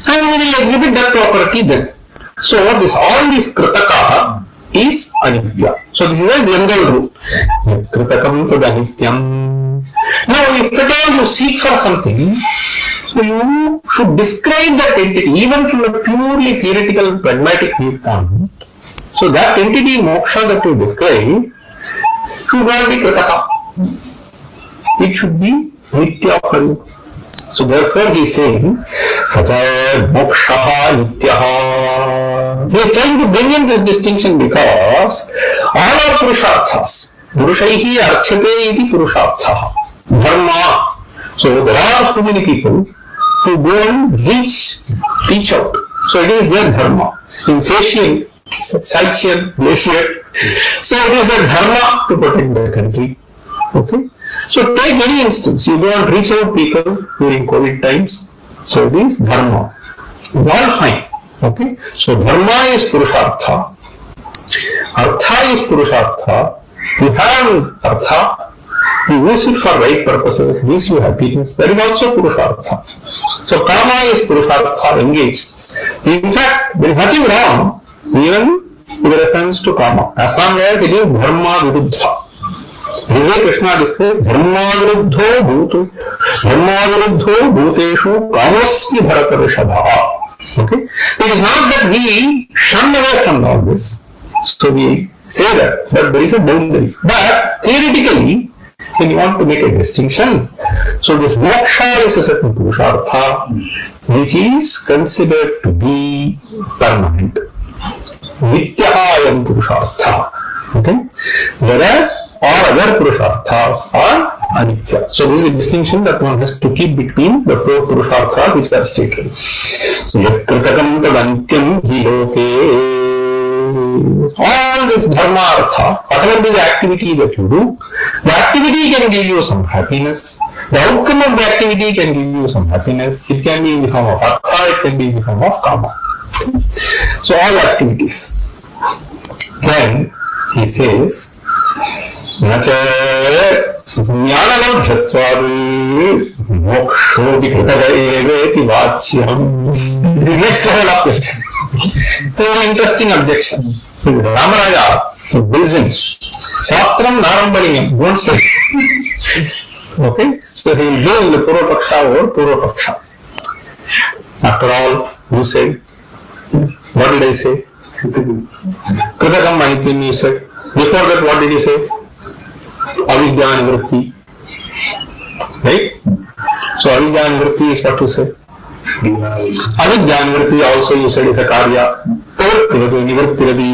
Speaker 2: and we will exhibit that property then. So all this kritaka is anitya. So this is a general rule. Kritakam tadanityam. Now if at all you seek for something, so you should describe that entity even from a purely theoretical pragmatic viewpoint. So that entity moksha that you describe should not be kritaka. It should be nitya for you. So therefore he is saying, sacha moksha nityaha. He is trying to bring in this distinction because all are purusharthas. Purushaihi archate iti purusharthaha. Dharma. So there are so many people who go and reach out. So it is their dharma. Insatiable, Scythian, glacier. So it is their dharma to protect their country. Okay. So take any instance, you go and reach out people during COVID times. So it is dharma. It's all fine. Okay. So dharma is purushartha. Artha is purushartha. You have artha. You use it for right purposes. Gives you happiness. That is also purushartha. So karma is purushartha engaged. In fact, there is nothing wrong even with reference to karma, as long as it is dharma viruddha. Vivek Krishna describes dharma viruddho bhuteshu kamasya bharata rishabha. Okay? So it is not that we shun away from all this. So we say that there is a boundary. But theoretically, when you want to make a distinction, so this moksha is a certain purushartha which is considered to be permanent. Nityahayam purushartha. Okay? Whereas all other purusharthas are anitya. So this is the distinction that one has to keep between the four purusharthas which are stated. So yat kritakam tad anityam hi loke. All this dharma artha, whatever be the activity that you do, the activity can give you some happiness. The outcome of the activity can give you some happiness. It can be in the form of artha, it can be in the form of karma. So all activities. Then he says, nacha ज्ञानलब्धत्वात् मोक्षोऽपि कृतः एवेति वाच्यम्. Next level of question. Very interesting objection. So Ramaraja builds in Shastram Narambaniyam. Don't say. Okay? So he will do in the Purvapaksha or Purvapaksha. After all, who said? What did I say? Kritakam Mahitim you said. Before that, what did he say? Avidya Nivritti. Right? So Avidya Nivritti is what to say? Avidya Nivritti also you said is a karya. Pravartirati Nivrittirati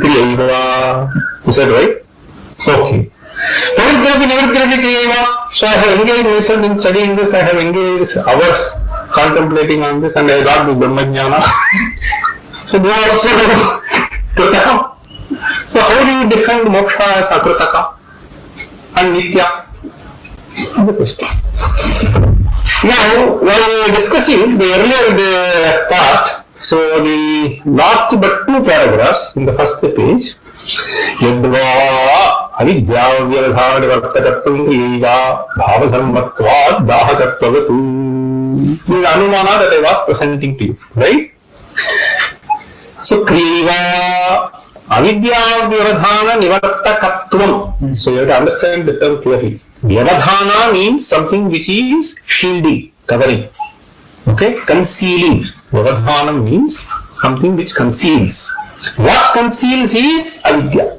Speaker 2: Kriyaiva. You said right? Okay. Pravartirati Nivrittirati Kriyaiva. So I have engaged myself in studying this. I have engaged hours contemplating on this, and I got the Brahmajnana. So they are also Kritaka. So how do you defend moksha as akritaka and nitya? The question. Now, while we were discussing the earlier part, so the last but 2 paragraphs in the first page, yadva avidya vyavadhana vartakatvam kriya bhavadharmatvad dahakatvavatu. This is anumana that I was presenting to you, right? So kriya avidya vyavadhana nivartakatvam. So you have to understand the term clearly. Vyavadhana means something which is shielding, covering. Okay? Concealing. Vyavadhana means something which conceals. What conceals is avidya.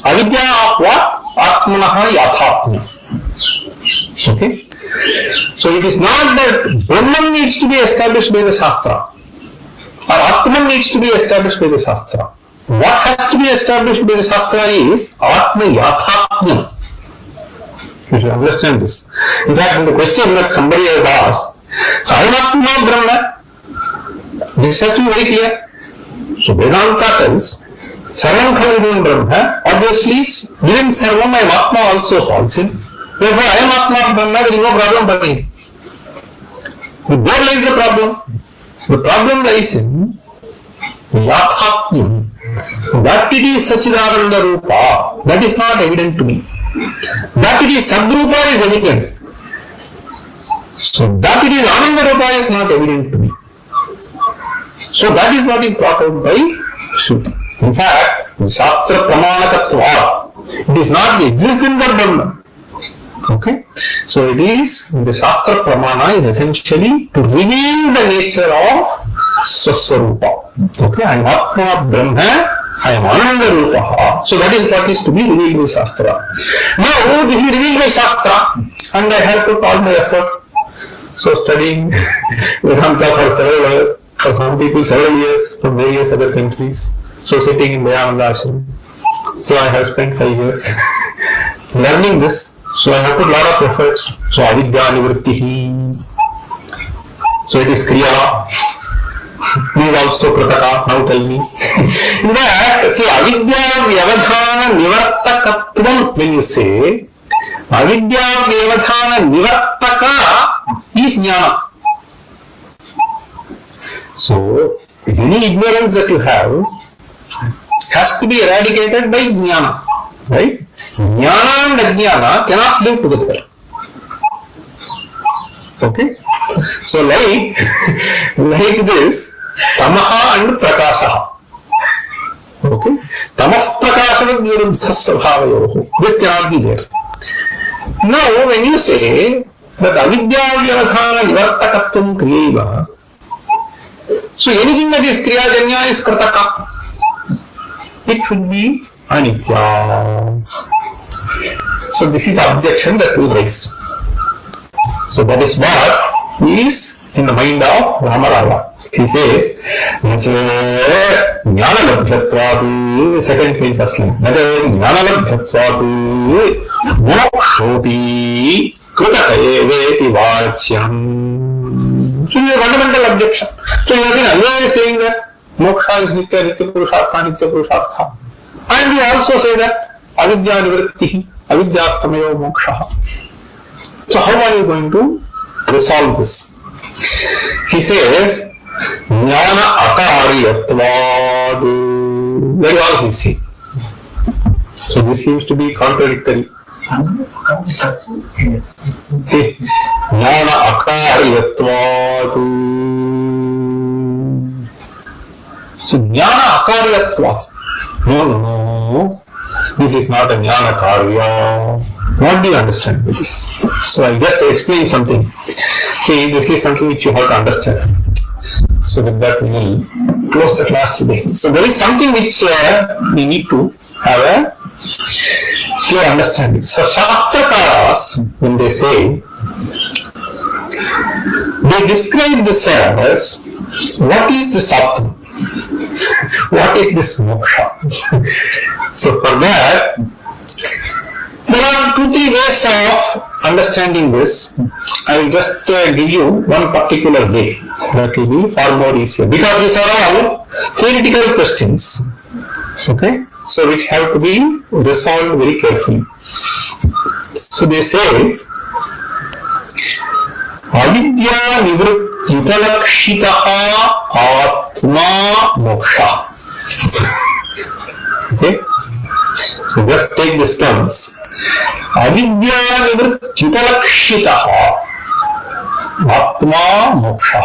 Speaker 2: Avidya of what? Atmanaha yathatma. Okay? So it is not that Brahman needs to be established by the Shastra or Atman needs to be established by the Shastra. What has to be established by the Shastra is Atma Yathatma. You should understand this. In fact, in the question that somebody has asked, so I am Atma Brahma. This has to be very clear. So Vedanta tells, Sarvam Khalidun Brahma, obviously within Sarvam I am Atma also falls in. Therefore, I am Atma Brahma, there is no problem for me. But where lies the problem? The problem lies in Yathatmam. That it is Sachidananda Rupa, that is not evident to me. That it is Sadrupa is evident. So that it is Ananda Rupa is not evident to me. So that is what is brought out by Shruti. In fact, Shastra Pramanakatva, it is not the existence of Brahman. Okay? So it is, the Shastra Pramana is essentially to reveal the nature of Swaswarupa. Okay? I am Atma Brahma, I am Ananda Rupa. So that is what is to be revealed by Shastra. Now, this is revealed by Shastra, and I have put all my effort. So studying Vedanta for several years, for some people several years from various other countries. So sitting in Dayananda Ashram. So I have spent 5 years learning this. So I have put a lot of efforts. So avidya nivrittihi. So it is kriya. This is also kritaka. Now tell me. In fact, see avidya vyavadhana nivartakatvam, when you say avidya vyavadhana nivartaka is jnana. So any ignorance that you have has to be eradicated by jnana. Right? Jnana and ajnana cannot live together. Okay? So like this, tamaha and prakashaha. Okay? Tamas prakashana viruddha svabhavayoho. This cannot be there. Now when you say that avidya vyavadhana nivartakatvam kriyaiva, so anything that is kriyajanya is kritaka. It should be anitya. So this is the objection that we raise. So that is what is in the mind of Ramaraja. He says, Jnanalabhyatvadu, second page, first line. Jnanalabhyatvadu mokshopi kritaka eveti vachyam. So this is a fundamental objection. So you have been always saying that moksha is nitya, nitya purushartha. And we also say that avidya nivrittihi, avidyastamayo moksha. So how are you going to resolve this? He says, jnana akaryatvad. Very all he says. So this seems to be contradictory. See, jnana akaryatvat. So jnana akaryatvat. No. This is not a jnana karya. What do you understand with this? So I just explain something. See, this is something which you have to understand. So with that we will close the class today. So there is something which we need to have a clear understanding. So Shastrakaras, when they say, they describe this as, what is the sattva? What is this moksha? So for that, there are 2-3 ways of understanding this. I will just give you one particular way that will be far more easier, because these are all theoretical questions, okay, so which have to be resolved very carefully. So they say, avidya nivrityutalakshitaha atma moksha. Okay, so just take these terms. Avidya nivrityutalakshitaha atma moksha.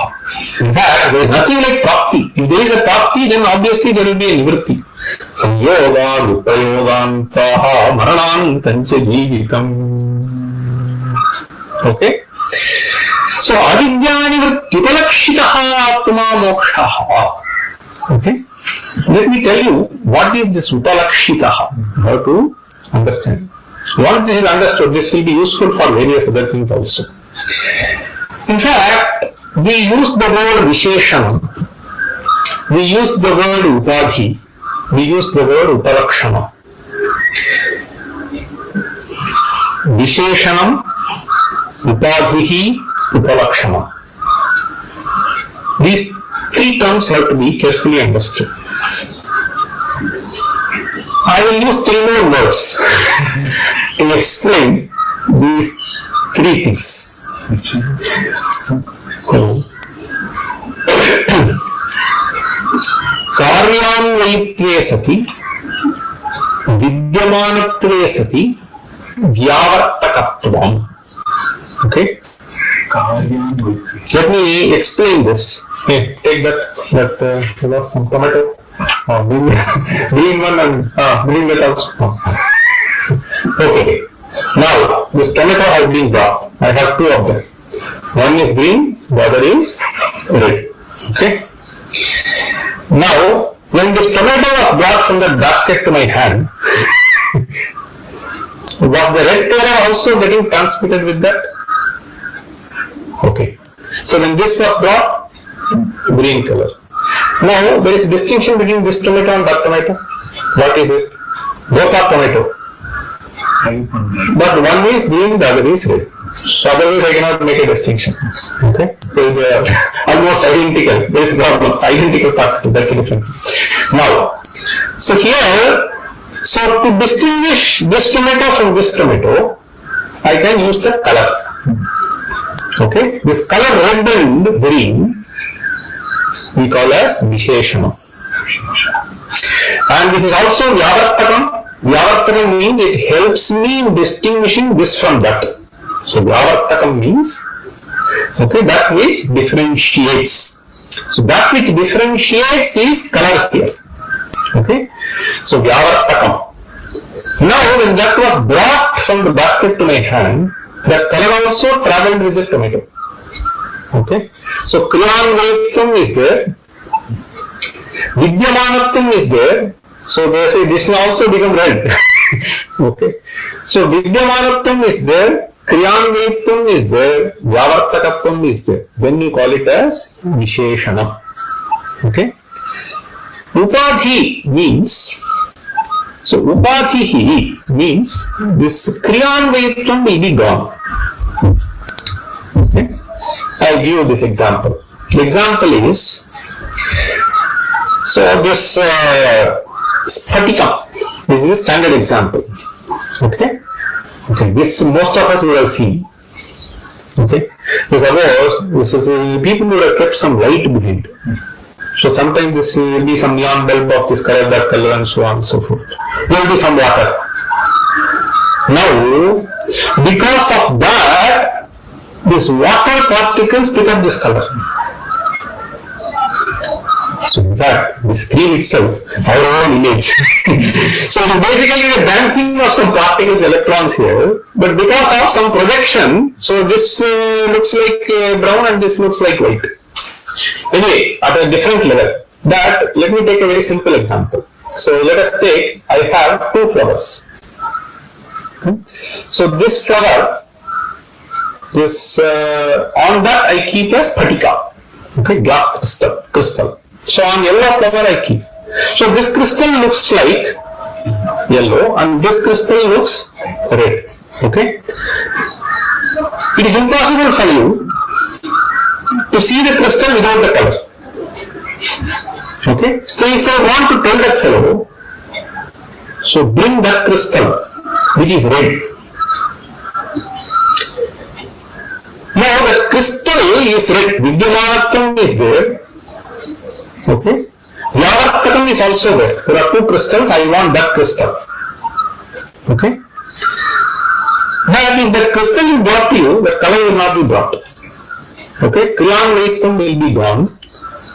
Speaker 2: In fact, there is nothing like prapti. If there is a prapti, then obviously there will be a nivritti. Samyoga vipayogantaha maranantancha jivitam. Okay. So avidya nivrityutalakshitaha atma moksha. Okay. Let me tell you what is this utalakshitaha. You have to understand. Once this is understood, this will be useful for various other things also. In fact, we use the word Visheshanam, we use the word Upadhi, we use the word Utalakshana. Visheshanam, Upadhihi, Utalakshana. These 3 terms have to be carefully understood. I will use 3 more words to explain these 3 things. So, कार्यान्वयित्वे सति विद्यमानत्वे सति व्यावर्तकत्वम्. Okay, let me explain this. Okay, take that some tomato, green one, and bring that out. Okay, now this tomato has been brought. I have 2 of them. One is green, the other is red. Okay. Now, when this tomato was brought from the basket to my hand, was the red color also getting transmitted with that? Okay. So when this was brought, green color. Now, there is a distinction between this tomato and that tomato. What is it? Both are tomato. But one is green, the other is red. So otherwise I cannot make a distinction. Okay? So they are almost identical. There is no identical factor. That's a different thing. Now, so here, so to distinguish this tomato from this tomato, I can use the color. Okay? This color red and green we call as Visheshana. And this is also Vyavartakam. Vyavartakam means it helps me in distinguishing this from that. So Vyavartakam means, okay, that which differentiates. So that which differentiates is color here. Okay. So Vyavartakam. Now when that was brought from the basket to my hand, the color also traveled with the tomato. Okay. So Kriyanvayatvam is there. Vidyamanatvam is there. So they say this will also become red. Okay. So Vidyamanatvam is there. Kriyanvayatvam is there. Vyavartakatvam is there. Then you call it as Visheshanam. Okay. Upadhi means, so Upadhihi means this Kriyanvayatvam will be gone. Okay. I'll give you this example. The example is, so this Sphatikam, this is a standard example. Okay. Okay, this most of us would have seen. Okay. This is people would have kept some light behind. So sometimes this will be some neon bulb of this color, that color, and so on and so forth. There will be some water. Now, because of that, these water particles pick up this color. So in fact, the screen itself, our own image. So it is basically the dancing of some particles, electrons here, but because of some projection, so this looks like brown and this looks like white. Anyway, at a different level. That, let me take a very simple example. So let us take, I have two flowers. So this flower, this on that I keep a spatika, okay, glass crystal. So on yellow flower I keep. So this crystal looks like yellow and this crystal looks red. Okay. It is impossible for you to see the crystal without the color. Okay. So if I want to tell that fellow, so bring that crystal which is red. Now the crystal is red. Vidyamanatvam is there. Okay. Vyavartakam is also there. There are two crystals. I want that crystal. Okay. But if that crystal is brought to you, the color will not be brought. Okay. Kriyanvayitvam will be gone.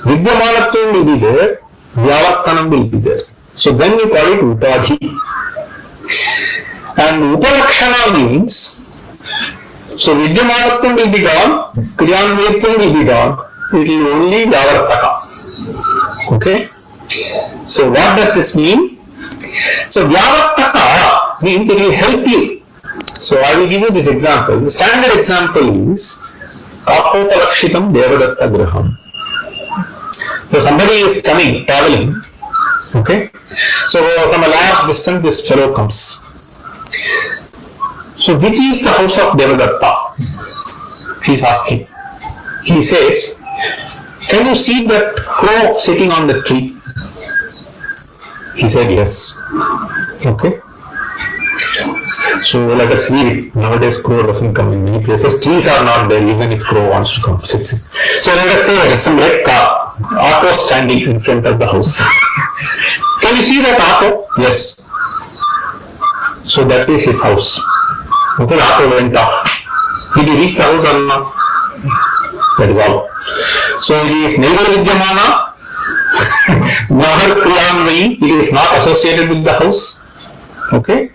Speaker 2: Vidyamanatvam will be there. Vyavartanam will be there. So then we call it Upadhi. And Upalakshana means, so Vidyamanatvam will be gone, Kriyanvayitvam will be gone. It will only Vyavartaka. Okay. So what does this mean? So Vyavartaka means it will help you. So I will give you this example. The standard example is Kapopalakshitam Devadatta Graham. So somebody is coming, traveling. Okay. So from a large distance this fellow comes. So which is the house of Devadatta? He is asking. He says, can you see that crow sitting on the tree? He said yes. Okay. So let us leave it. Nowadays crow doesn't come in many places. Trees are not there even if crow wants to come. So let us say there is some red car, auto standing in front of the house. Can you see that auto? Yes. So that is his house. Okay, the auto went off. Did he reach the house or not? That is all. So it is neither Vidyamana nor Kriyanvayi. It is not associated with the house. Okay.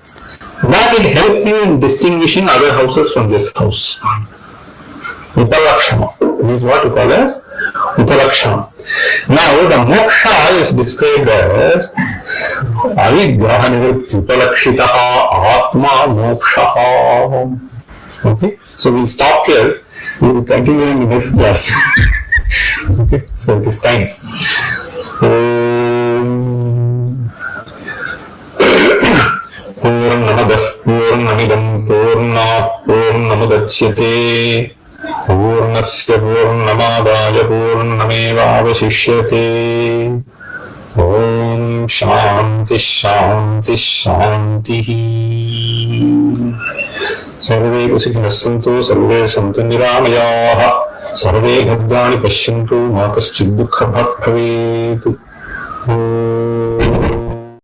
Speaker 2: That will help you in distinguishing other houses from this house. Upalakshana. This is what you call as Upalakshana. Now the moksha is described as Avigraha nivritti upalakshitaha atma mokshaha. Okay. So we'll stop here. We will continue in the next class. Okay. So it is time. पूर्णमिदं पूर्णात् पूर्णमुदच्यते पूर्णस्य पूर्णमादाय पूर्णमेवावशिष्यते ॐ शान्ति शान्ति शान्तिः सर्वे सुखिनः सन्तु सर्वे सन्तु निरामयाः सर्वे भद्राणि पश्यन्तु मा कश्चित् दुःखभाग् भवेत्।